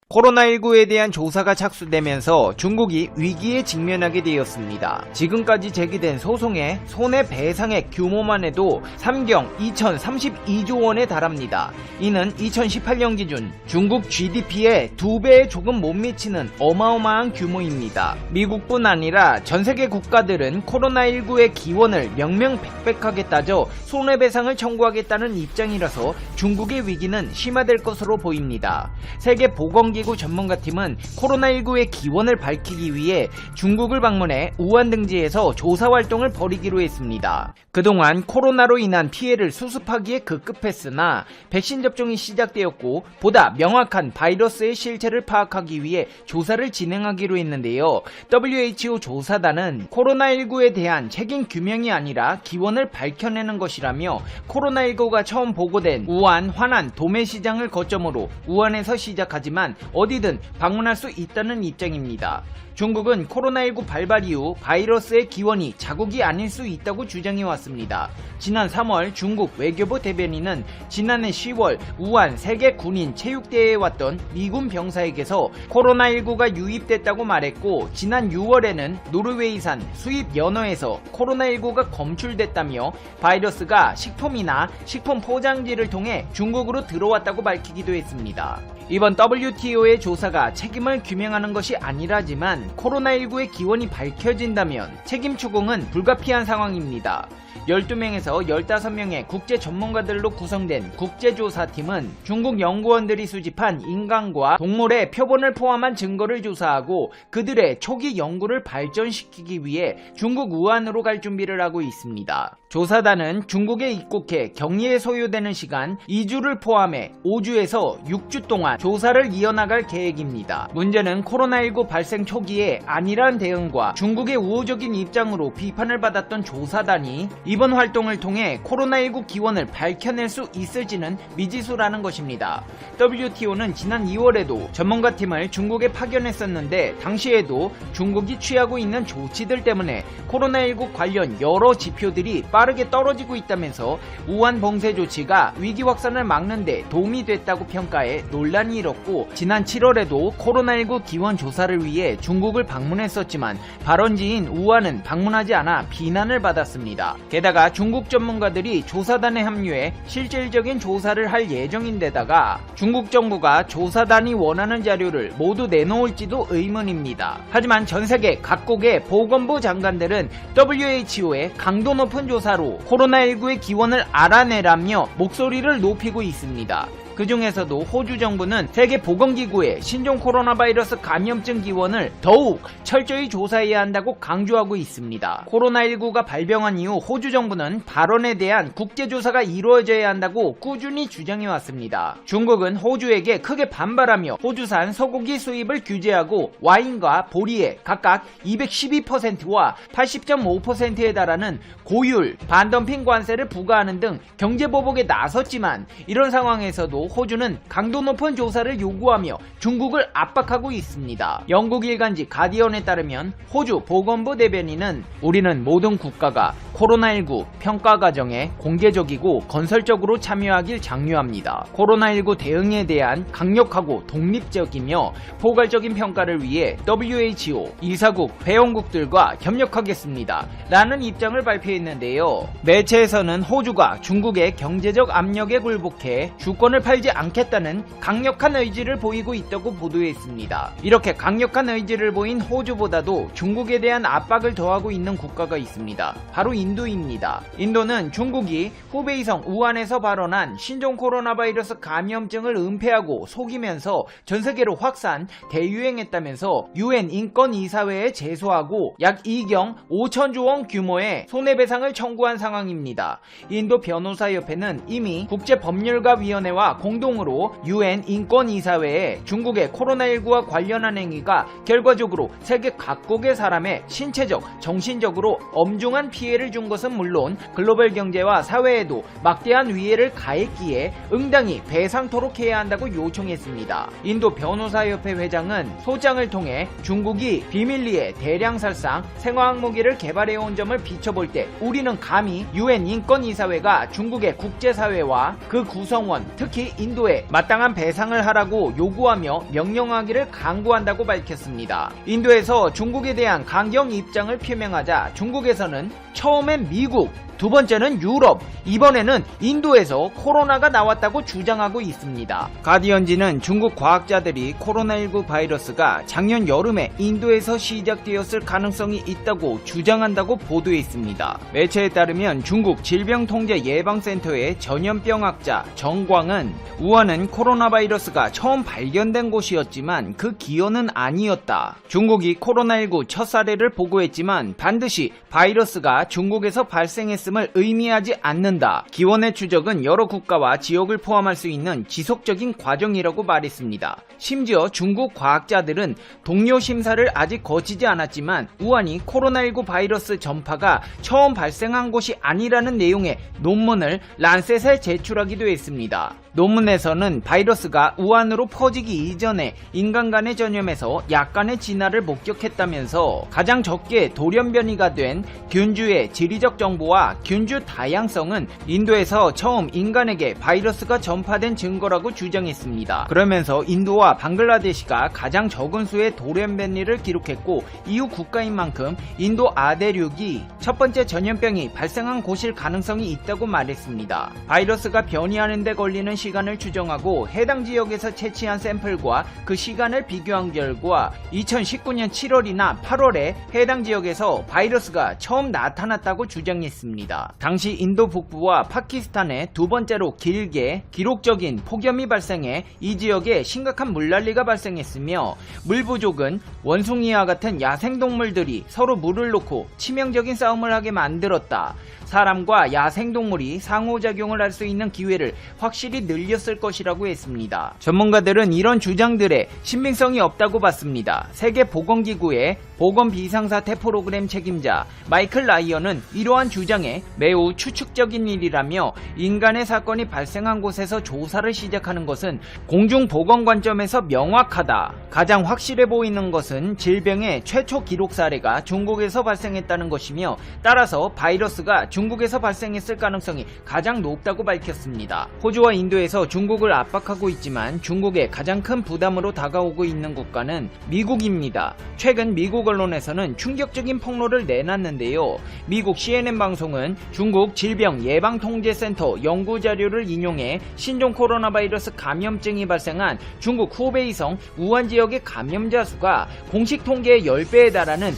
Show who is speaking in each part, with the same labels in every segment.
Speaker 1: 코로나19에 대한 조사가 착수되면서 중국이 위기에 직면하게 되었습니다. 지금까지 제기된 소송의 손해배상액 규모만 해도 3경 2032조 원에 달합니다. 이는 2018년 기준 중국 GDP의 2배에 조금 못 미치는 어마어마한 규모입니다. 미국뿐 아니라 전세계 국가들은 코로나19의 기원을 명명백백하게 따져 손해배상을 청구하겠다는 입장이라서 중국의 위기는 심화될 것으로 보입니다. 세계보건기구 전문가팀은 코로나19의 기원을 밝히기 위해 중국을 방문해 우한 등지에서 조사활동을 벌이기로 했습니다. 그동안 코로나로 인한 피해를 수습하기에 급급했으나 백신 접종이 시작되었고 보다 명확한 바이러스의 실체를 파악하기 위해 조사를 진행하기로 했는데요. WHO 조사단은 코로나19에 대한 책임 규명이 아니라 기원을 밝혀내는 것이라며 코로나19가 처음 보고된 우한, 화난, 도매시장을 거점으로 우한에서 시작하지만 어디든 방문할 수 있다는 입장입니다. 중국은 코로나19 발발 이후 바이러스의 기원이 자국이 아닐 수 있다고 주장해왔습니다. 지난 3월 중국 외교부 대변인은 지난해 10월 우한 세계 군인 체육대회에 왔던 미군 병사에게서 코로나19가 유입됐다고 말했고 지난 6월에는 노르웨이산 수입 연어에서 코로나19가 검출됐다며 바이러스가 식품이나 식품 포장지를 통해 중국으로 들어왔다고 밝히기도 했습니다. 이번 WTO의 조사가 책임을 규명하는 것이 아니라지만 코로나19의 기원이 밝혀진다면 책임 추궁은 불가피한 상황입니다. 12명에서 15명의 국제 전문가들로 구성된 국제조사팀은 중국 연구원들이 수집한 인간과 동물의 표본을 포함한 증거를 조사하고 그들의 초기 연구를 발전시키기 위해 중국 우한으로 갈 준비를 하고 있습니다. 조사단은 중국에 입국해 격리에 소요되는 시간 2주를 포함해 5주에서 6주 동안 조사를 이어나갈 계획입니다. 문제는 코로나19 발생 초기에 안일한 대응과 중국의 우호적인 입장으로 비판을 받았던 조사단이 이번 활동을 통해 코로나19 기원을 밝혀낼 수 있을지는 미지수라는 것입니다. WTO는 지난 2월에도 전문가팀을 중국에 파견했었는데 당시에도 중국이 취하고 있는 조치들 때문에 코로나19 관련 여러 지표들이 빠르게 떨어지고 있다면서 우한 봉쇄 조치가 위기 확산을 막는 데 도움이 됐다고 평가해 논란이 일었고 지난 7월에도 코로나19 기원 조사를 위해 중국을 방문했었지만 발원지인 우한은 방문하지 않아 비난을 받았습니다. 게다가 중국 전문가들이 조사단에 합류해 실질적인 조사를 할 예정인데다가 중국 정부가 조사단이 원하는 자료를 모두 내놓을지도 의문입니다. 하지만 전세계 각국의 보건부 장관들은 WHO의 강도 높은 조사로 코로나19의 기원을 알아내라며 목소리를 높이고 있습니다. 그 중에서도 호주 정부는 세계보건기구의 신종 코로나 바이러스 감염증 기원을 더욱 철저히 조사해야 한다고 강조하고 있습니다. 코로나19가 발병한 이후 호주 정부는 발원에 대한 국제조사가 이루어져야 한다고 꾸준히 주장해왔습니다. 중국은 호주에게 크게 반발하며 호주산 소고기 수입을 규제하고 와인과 보리에 각각 212%와 80.5%에 달하는 고율, 반덤핑 관세를 부과하는 등 경제보복에 나섰지만 이런 상황에서도 호주는 강도 높은 조사를 요구하며 중국을 압박하고 있습니다. 영국 일간지 가디언에 따르면 호주 보건부 대변인은 우리는 모든 국가가 코로나19 평가 과정에 공개적이고 건설적으로 참여하길 장려합니다. 코로나19 대응에 대한 강력하고 독립적이며 포괄적인 평가를 위해 WHO, 이사국, 회원국들과 협력하겠습니다. 라는 입장을 발표했는데요. 매체에서는 호주가 중국의 경제적 압력에 굴복해 주권을 팔지 않겠다는 강력한 의지를 보이고 있다고 보도했습니다. 이렇게 강력한 의지를 보인 호주보다도 중국에 대한 압박을 더하고 있는 국가가 있습니다. 바로 인도입니다. 인도는 중국이 후베이성 우한에서 발원한 신종 코로나 바이러스 감염증을 은폐하고 속이면서 전세계로 확산, 대유행했다면서 UN 인권이사회에 제소하고 약 2경 5천조 원 규모의 손해배상을 청구한 상황입니다. 인도 변호사협회는 이미 국제법률가위원회와 공동으로 UN 인권이사회에 중국의 코로나19와 관련한 행위가 결과적으로 세계 각국의 사람의 신체적, 정신적으로 엄중한 피해를 준 것은 물론 글로벌 경제와 사회에도 막대한 위해를 가했기에 응당히 배상토록 해야 한다고 요청했습니다. 인도 변호사협회 회장은 소장을 통해 중국이 비밀리에 대량 살상 생화학 무기를 개발해온 점을 비춰볼 때 우리는 감히 UN 인권이사회가 중국의 국제사회와 그 구성원, 특히 인도에 마땅한 배상을 하라고 요구하며 명령하기를 강구한다고 밝혔습니다. 인도에서 중국에 대한 강경 입장을 표명하자 중국에서는 처음엔 미국, 두 번째는 유럽, 이번에는 인도에서 코로나가 나왔다고 주장하고 있습니다. 가디언지는 중국 과학자들이 코로나19 바이러스가 작년 여름에 인도에서 시작되었을 가능성이 있다고 주장한다고 보도했습니다. 매체에 따르면 중국 질병통제예방센터의 전염병학자 정광은 우한은 코로나 바이러스가 처음 발견된 곳이었지만 그 기원은 아니었다. 중국이 코로나19 첫 사례를 보고했지만 반드시 바이러스가 중국에서 발생했음을 의미하지 않는다. 기원의 추적은 여러 국가와 지역을 포함할 수 있는 지속적인 과정이라고 말했습니다. 심지어 중국 과학자들은 동료 심사를 아직 거치지 않았지만 우한이 코로나19 바이러스 전파가 처음 발생한 곳이 아니라는 내용의 논문을 란셋에 제출하기도 했습니다. 논문에서는 바이러스가 우한으로 퍼지기 이전에 인간 간의 전염에서 약간의 진화를 목격했다면서 가장 적게 돌연변이가 된 균주의 지리적 정보와 균주 다양성은 인도에서 처음 인간에게 바이러스가 전파된 증거라고 주장했습니다. 그러면서 인도와 방글라데시가 가장 적은 수의 돌연변이를 기록했고 이후 국가인 만큼 인도 아대륙이 첫 번째 전염병이 발생한 곳일 가능성이 있다고 말했습니다. 바이러스가 변이하는 데 걸리는 시간을 추정하고 해당 지역에서 채취한 샘플과 그 시간을 비교한 결과 2019년 7월이나 8월에 해당 지역에서 바이러스가 처음 나타났다고 주장했습니다. 당시 인도 북부와 파키스탄에 두 번째로 길게 기록적인 폭염이 발생해 이 지역에 심각한 물난리가 발생했으며 물 부족은 원숭이와 같은 야생동물들이 서로 물을 놓고 치명적인 싸움을 하게 만들었다. 사람과 야생동물이 상호작용을 할 수 있는 기회를 확실히 늘렸을 것이라고 했습니다. 전문가들은 이런 주장들에 신빙성이 없다고 봤습니다. 세계보건기구의 보건비상사태 프로그램 책임자 마이클 라이언은 이러한 주장에 매우 추측적인 일이라며 인간의 사건이 발생한 곳에서 조사를 시작하는 것은 공중보건 관점에서 명확하다. 가장 확실해 보이는 것은 질병의 최초 기록 사례가 중국에서 발생했다는 것이며 따라서 바이러스가 중국에서 발생했을 가능성이 가장 높다고 밝혔습니다. 호주와 인도에서 중국을 압박하고 있지만 중국의 가장 큰 부담으로 다가오고 있는 국가는 미국입니다. 최근 미국 언론에서는 충격적인 폭로를 내놨는데요. 미국 CNN 방송은 중국 질병예방통제센터 연구자료를 인용해 신종 코로나 바이러스 감염증이 발생한 중국 후베이성 우한 지역의 감염자 수가 공식 통계의 10배에 달하는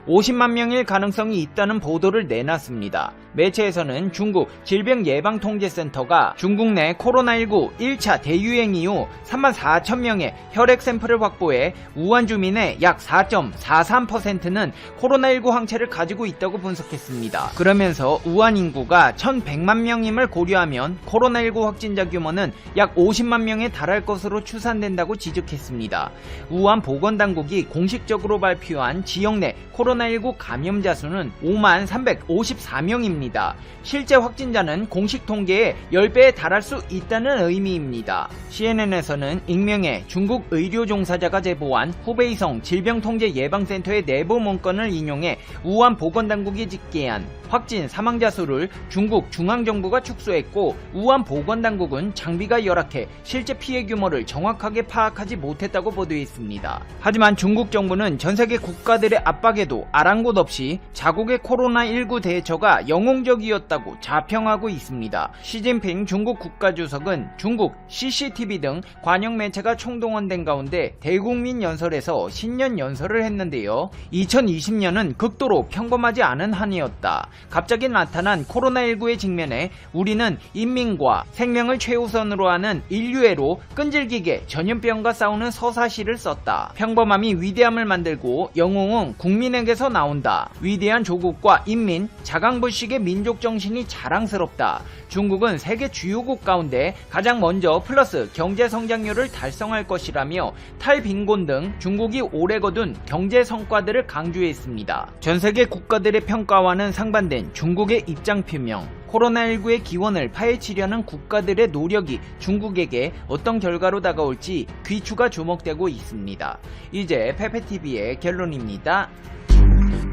Speaker 1: 50만 명일 가능성이 있다는 보도를 내놨습니다. 매체에서는 중국 질병예방통제센터가 중국 내 코로나19 1차 대유행 이후 3만 4천 명의 혈액 샘플을 확보해 우한 주민의 약 4.43%는 코로나19 항체를 가지고 있다고 분석했습니다. 그러면서 우한 인구가 1,100만 명임을 고려하면 코로나19 확진자 규모는 약 50만 명에 달할 것으로 추산된다고 지적했습니다. 우한 보건당국이 공식적으로 발표한 지역 내 코로나19 감염자 수는 5만 354명입니다. 실제 확진자는 공식 통계의 10배에 달할 수 있다는 의미입니다. CNN에서는 익명의 중국 의료 종사자가 제보한 후베이성 질병통제예방센터의 내부 문건을 인용해 우한 보건당국이 집계한 확진 사망자 수를 중국 중앙정부가 축소했고 우한 보건당국은 장비가 열악해 실제 피해 규모를 정확하게 파악하지 못했다고 보도했습니다. 하지만 중국 정부는 전세계 국가들의 압박에도 아랑곳 없이 자국의 코로나19 대처가 영웅적이었다고 자평하고 있습니다. 시진핑 중국 국가주석은 중국 CCTV 등 관영 매체가 총동원된 가운데 대국민 연설에서 신년 연설을 했는데요. 2020년은 극도로 평범하지 않은 한 해였다. 갑자기 나타난 코로나19에 직면해 우리는 인민과 생명을 최우선으로 하는 인류애로 끈질기게 전염병과 싸우는 서사시를 썼다. 평범함이 위대함을 만들고 영웅은 국민에게서 나온다. 위대한 조국과 인민, 자강불식의 민족 정신이 자랑스럽다. 중국은 세계 주요국 가운데 가장 먼저 플러스 경제 성장률을 달성할 것이라며 탈빈곤 등 중국이 오래 거둔 경제 성과들을 강조했습니다. 전 세계 국가들의 평가와는 상반된 중국의 입장 표명. 코로나19의 기원을 파헤치려는 국가들의 노력이 중국에게 어떤 결과로 다가올지 귀추가 주목되고 있습니다. 이제 페페TV의 결론입니다.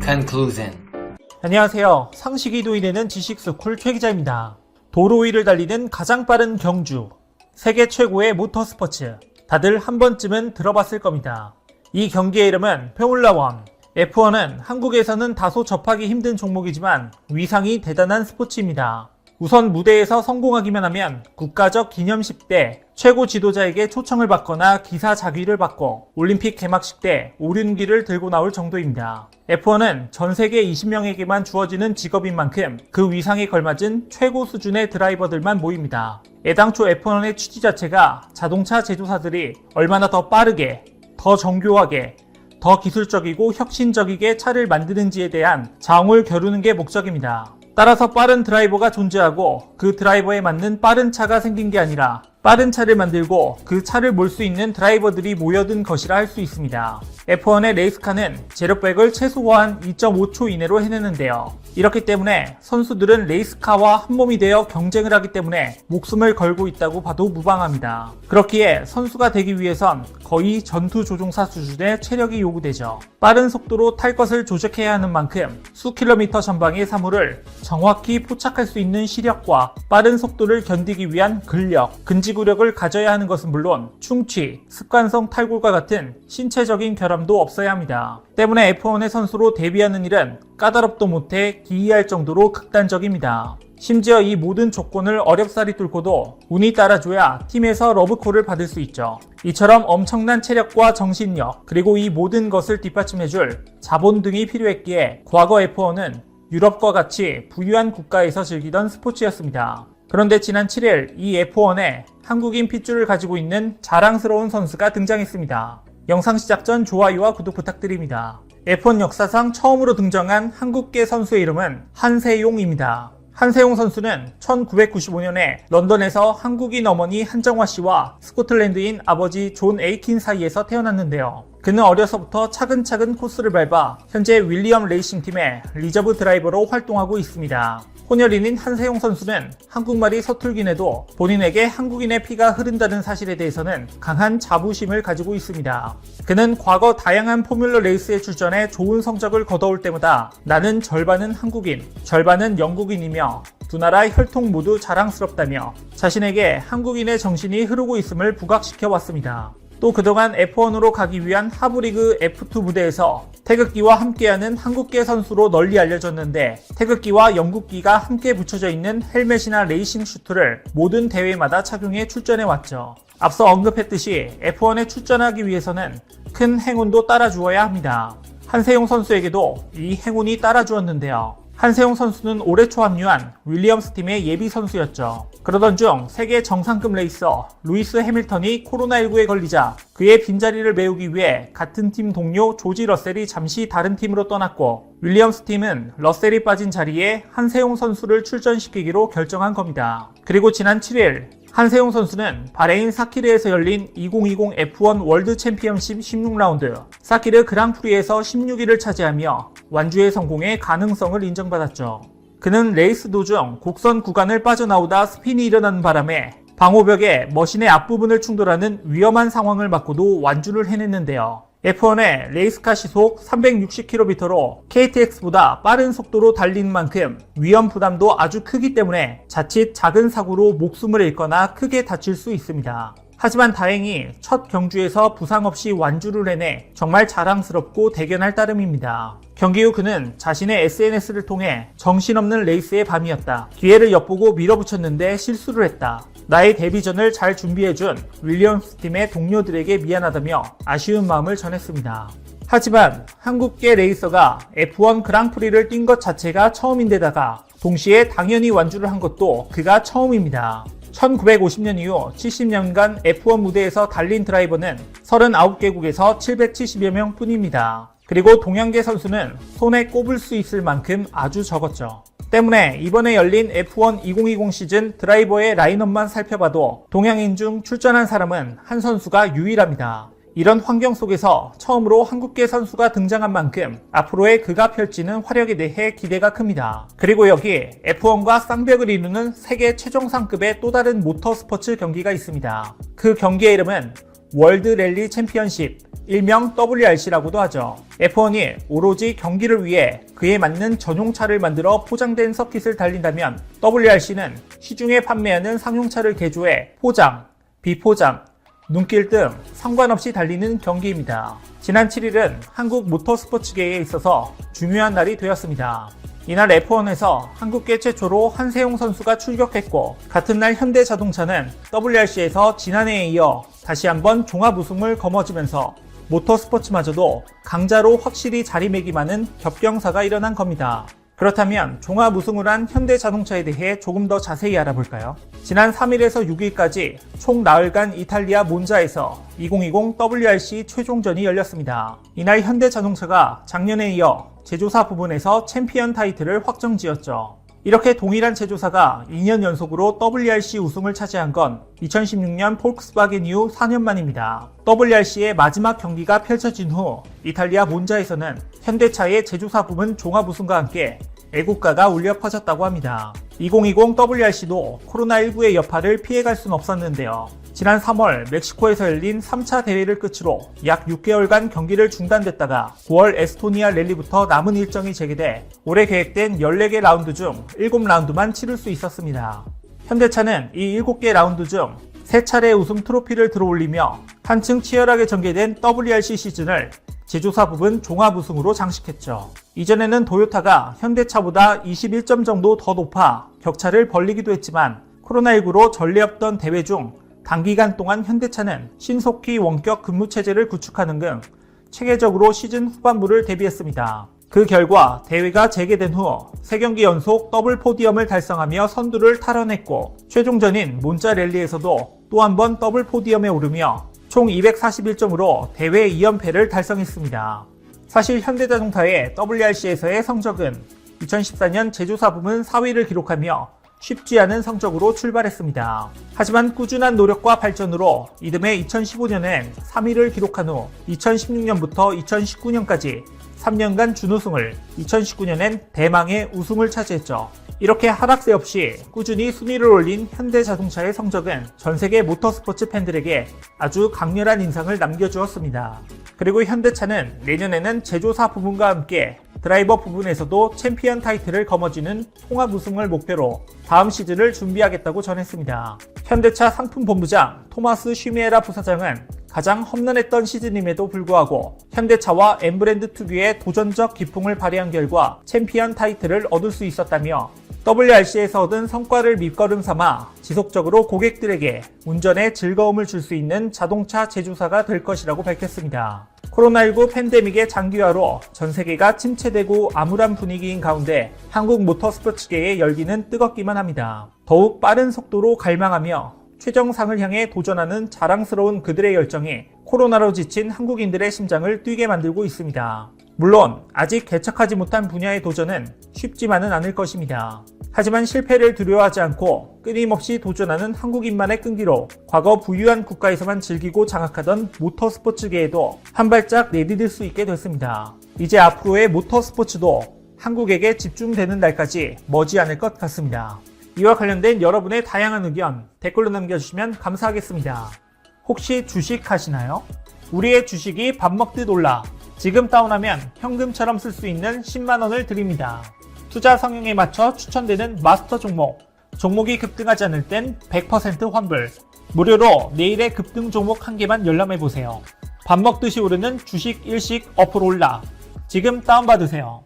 Speaker 1: Conclusion.
Speaker 2: 안녕하세요. 상식이 도인되는 지식스쿨 최 기자입니다. 도로 위를 달리는 가장 빠른 경주. 세계 최고의 모터스포츠. 다들 한 번쯤은 들어봤을 겁니다. 이 경기의 이름은 포뮬라 1. F1은 한국에서는 다소 접하기 힘든 종목이지만 위상이 대단한 스포츠입니다. 우선 무대에서 성공하기만 하면 국가적 기념식 때 최고 지도자에게 초청을 받거나 기사 자귀를 받고 올림픽 개막식 때 오륜기를 들고 나올 정도입니다. F1은 전 세계 20명에게만 주어지는 직업인 만큼 그 위상에 걸맞은 최고 수준의 드라이버들만 모입니다. 애당초 F1의 취지 자체가 자동차 제조사들이 얼마나 더 빠르게, 더 정교하게, 더 기술적이고 혁신적이게 차를 만드는지에 대한 자웅을 겨루는 게 목적입니다. 따라서 빠른 드라이버가 존재하고 그 드라이버에 맞는 빠른 차가 생긴 게 아니라 빠른 차를 만들고 그 차를 몰 수 있는 드라이버들이 모여든 것이라 할 수 있습니다. F1의 레이스카는 제로백을 최소한 2.5초 이내로 해내는데요. 이렇기 때문에 선수들은 레이스카와 한몸이 되어 경쟁을 하기 때문에 목숨을 걸고 있다고 봐도 무방합니다. 그렇기에 선수가 되기 위해선 거의 전투 조종사 수준의 체력이 요구되죠. 빠른 속도로 탈 것을 조작해야 하는 만큼 수 킬로미터 전방의 사물을 정확히 포착할 수 있는 시력과 빠른 속도를 견디기 위한 근력, 근지구력을 가져야 하는 것은 물론 충치, 습관성 탈골과 같은 신체적인 결함도 없어야 합니다. 때문에 F1의 선수로 데뷔하는 일은 까다롭도 못해 기이할 정도로 극단적입니다. 심지어 이 모든 조건을 어렵사리 뚫고도 운이 따라줘야 팀에서 러브콜을 받을 수 있죠. 이처럼 엄청난 체력과 정신력, 그리고 이 모든 것을 뒷받침해줄 자본 등이 필요했기에 과거 F1은 유럽과 같이 부유한 국가에서 즐기던 스포츠였습니다. 그런데 지난 7일 이 F1에 한국인 핏줄을 가지고 있는 자랑스러운 선수가 등장했습니다. 영상 시작 전 좋아요와 구독 부탁드립니다. F1 역사상 처음으로 등장한 한국계 선수의 이름은 한세용입니다. 한세용 선수는 1995년에 런던에서 한국인 어머니 한정화 씨와 스코틀랜드인 아버지 존 에이킨 사이에서 태어났는데요. 그는 어려서부터 차근차근 코스를 밟아 현재 윌리엄 레이싱팀의 리저브 드라이버로 활동하고 있습니다. 혼혈인인 한세용 선수는 한국말이 서툴긴 해도 본인에게 한국인의 피가 흐른다는 사실에 대해서는 강한 자부심을 가지고 있습니다. 그는 과거 다양한 포뮬러 레이스에 출전해 좋은 성적을 거둬올 때마다 나는 절반은 한국인, 절반은 영국인이며 두 나라의 혈통 모두 자랑스럽다며 자신에게 한국인의 정신이 흐르고 있음을 부각시켜 왔습니다. 또 그동안 F1으로 가기 위한 하부리그 F2 무대에서 태극기와 함께하는 한국계 선수로 널리 알려졌는데 태극기와 영국기가 함께 붙여져 있는 헬멧이나 레이싱 슈트를 모든 대회마다 착용해 출전해왔죠. 앞서 언급했듯이 F1에 출전하기 위해서는 큰 행운도 따라주어야 합니다. 한세용 선수에게도 이 행운이 따라주었는데요. 한세용 선수는 올해 초 합류한 윌리엄스 팀의 예비 선수였죠. 그러던 중 세계 정상급 레이서 루이스 해밀턴이 코로나19에 걸리자 그의 빈자리를 메우기 위해 같은 팀 동료 조지 러셀이 잠시 다른 팀으로 떠났고 윌리엄스 팀은 러셀이 빠진 자리에 한세용 선수를 출전시키기로 결정한 겁니다. 그리고 지난 7일 한세용 선수는 바레인 사키르에서 열린 2020 F1 월드 챔피언십 16라운드 사키르 그랑프리에서 16위를 차지하며 완주에 성공해 가능성을 인정받았죠. 그는 레이스 도중 곡선 구간을 빠져나오다 스핀이 일어나는 바람에 방호벽에 머신의 앞부분을 충돌하는 위험한 상황을 맞고도 완주를 해냈는데요. F1의 레이스카 시속 360km로 KTX보다 빠른 속도로 달리는 만큼 위험 부담도 아주 크기 때문에 자칫 작은 사고로 목숨을 잃거나 크게 다칠 수 있습니다. 하지만 다행히 첫 경주에서 부상 없이 완주를 해내 정말 자랑스럽고 대견할 따름입니다. 경기 후 그는 자신의 SNS를 통해 정신없는 레이스의 밤이었다. 기회를 엿보고 밀어붙였는데 실수를 했다. 나의 데뷔전을 잘 준비해준 윌리엄스 팀의 동료들에게 미안하다며 아쉬운 마음을 전했습니다. 하지만 한국계 레이서가 F1 그랑프리를 뛴 것 자체가 처음인데다가 동시에 당연히 완주를 한 것도 그가 처음입니다. 1950년 이후 70년간 F1 무대에서 달린 드라이버는 39개국에서 770여 명 뿐입니다. 그리고 동양계 선수는 손에 꼽을 수 있을 만큼 아주 적었죠. 때문에 이번에 열린 F1 2020 시즌 드라이버의 라인업만 살펴봐도 동양인 중 출전한 사람은 한 선수가 유일합니다. 이런 환경 속에서 처음으로 한국계 선수가 등장한 만큼 앞으로의 그가 펼치는 활약에 대해 기대가 큽니다. 그리고 여기 F1과 쌍벽을 이루는 세계 최정상급의 또 다른 모터스포츠 경기가 있습니다. 그 경기의 이름은 월드 랠리 챔피언십, 일명 WRC라고도 하죠. F1이 오로지 경기를 위해 그에 맞는 전용차를 만들어 포장된 서킷을 달린다면 WRC는 시중에 판매하는 상용차를 개조해 포장, 비포장, 눈길 등 상관없이 달리는 경기입니다. 지난 7일은 한국 모터스포츠계에 있어서 중요한 날이 되었습니다. 이날 F1에서 한국계 최초로 한세용 선수가 출격했고, 같은 날 현대자동차는 WRC에서 지난해에 이어 다시 한번 종합 우승을 거머쥐면서 모터스포츠마저도 강자로 확실히 자리매김하는 겹경사가 일어난 겁니다. 그렇다면 종합 우승을 한 현대자동차에 대해 조금 더 자세히 알아볼까요? 지난 3일에서 6일까지 총 나흘간 이탈리아 몬자에서 2020 WRC 최종전이 열렸습니다. 이날 현대자동차가 작년에 이어 제조사 부분에서 챔피언 타이틀을 확정지었죠. 이렇게 동일한 제조사가 2년 연속으로 WRC 우승을 차지한 건 2016년 폴크스바겐 이후 4년 만입니다. WRC의 마지막 경기가 펼쳐진 후 이탈리아 몬자에서는 현대차의 제조사 부분 종합 우승과 함께 애국가가 울려 퍼졌다고 합니다. 2020 WRC도 코로나19의 여파를 피해갈 순 없었는데요. 지난 3월 멕시코에서 열린 3차 대회를 끝으로 약 6개월간 경기를 중단됐다가 9월 에스토니아 랠리부터 남은 일정이 재개돼 올해 계획된 14개 라운드 중 7라운드만 치를 수 있었습니다. 현대차는 이 7개 라운드 중 3차례 우승 트로피를 들어올리며 한층 치열하게 전개된 WRC 시즌을 제조사 부분 종합 우승으로 장식했죠. 이전에는 도요타가 현대차보다 21점 정도 더 높아 격차를 벌리기도 했지만 코로나19로 전례 없던 대회 중 단기간 동안 현대차는 신속히 원격 근무 체제를 구축하는 등 체계적으로 시즌 후반부를 대비했습니다. 그 결과 대회가 재개된 후 3경기 연속 더블 포디엄을 달성하며 선두를 탈환했고, 최종전인 몬자 랠리에서도 또 한 번 더블 포디엄에 오르며 총 241점으로 대회 2연패를 달성했습니다. 사실 현대자동차의 WRC에서의 성적은 2014년 제조사 부문 4위를 기록하며 쉽지 않은 성적으로 출발했습니다. 하지만 꾸준한 노력과 발전으로 이듬해 2015년엔 3위를 기록한 후 2016년부터 2019년까지 3년간 준우승을, 2019년엔 대망의 우승을 차지했죠. 이렇게 하락세 없이 꾸준히 순위를 올린 현대자동차의 성적은 전세계 모터스포츠 팬들에게 아주 강렬한 인상을 남겨주었습니다. 그리고 현대차는 내년에는 제조사 부분과 함께 드라이버 부분에서도 챔피언 타이틀을 거머쥐는 통합 우승을 목표로 다음 시즌을 준비하겠다고 전했습니다. 현대차 상품본부장 토마스 쉬메라 부사장은 가장 험난했던 시즌임에도 불구하고 현대차와 M브랜드 특유의 도전적 기풍을 발휘한 결과 챔피언 타이틀을 얻을 수 있었다며, WRC에서 얻은 성과를 밑거름 삼아 지속적으로 고객들에게 운전에 즐거움을 줄 수 있는 자동차 제조사가 될 것이라고 밝혔습니다. 코로나19 팬데믹의 장기화로 전 세계가 침체되고 암울한 분위기인 가운데 한국 모터스포츠계의 열기는 뜨겁기만 합니다. 더욱 빠른 속도로 갈망하며 최정상을 향해 도전하는 자랑스러운 그들의 열정이 코로나로 지친 한국인들의 심장을 뛰게 만들고 있습니다. 물론 아직 개척하지 못한 분야의 도전은 쉽지만은 않을 것입니다. 하지만 실패를 두려워하지 않고 끊임없이 도전하는 한국인만의 끈기로 과거 부유한 국가에서만 즐기고 장악하던 모터스포츠계에도 한 발짝 내디딜 수 있게 됐습니다. 이제 앞으로의 모터스포츠도 한국에게 집중되는 날까지 머지않을 것 같습니다. 이와 관련된 여러분의 다양한 의견 댓글로 남겨주시면 감사하겠습니다. 혹시 주식 하시나요? 우리의 주식이 밥 먹듯 올라 지금 다운하면 현금처럼 쓸 수 있는 10만원을 드립니다. 투자 성향에 맞춰 추천되는 마스터 종목, 종목이 급등하지 않을 땐 100% 환불, 무료로 내일의 급등 종목 한 개만 열람해보세요. 밥 먹듯이 오르는 주식 일식 어플 올라 지금 다운받으세요.